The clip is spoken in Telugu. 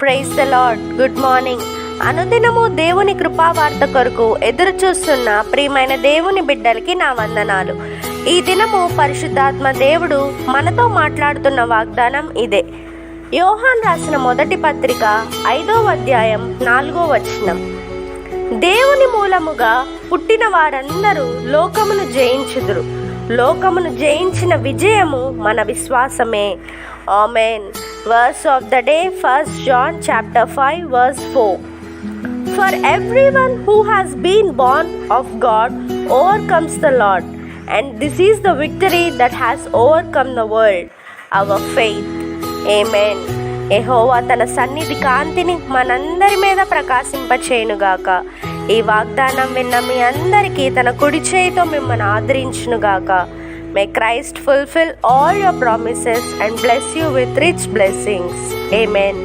Praise the lord. Good morning. అనుదినము దేవుని కృపావార్త కొరకు ఎదురు చూస్తున్న ప్రియమైన దేవుని బిడ్డలకి నా వందనాలు. ఈ దినము పరిశుద్ధాత్మ దేవుడు మనతో మాట్లాడుతున్న వాగ్దానం ఇదే. యోహాన్ రాసిన మొదటి పత్రిక 5వ అధ్యాయం 4వ వచనం. దేవుని మూలముగా పుట్టిన వారందరూ లోకమును జయించుదురు. లోకమును జయించిన విజయము మన విశ్వాసమే. ఆమేన్. Verse of the day, 1 John chapter 5 verse 4. For everyone who has been born of God overcomes the Lord, and this is the victory that has overcome the world, our faith. Amen. యెహోవా తన సన్నిధి కాంతిని మనందరి మీద ప్రకాశింపచేయునుగాక. ఈ వాగ్దానం విన్న మీ అందరికీ తన కుడి చేయితో మిమ్మల్ని ఆదరించునుగాక. May Christ fulfill all your promises and bless you with rich blessings. Amen.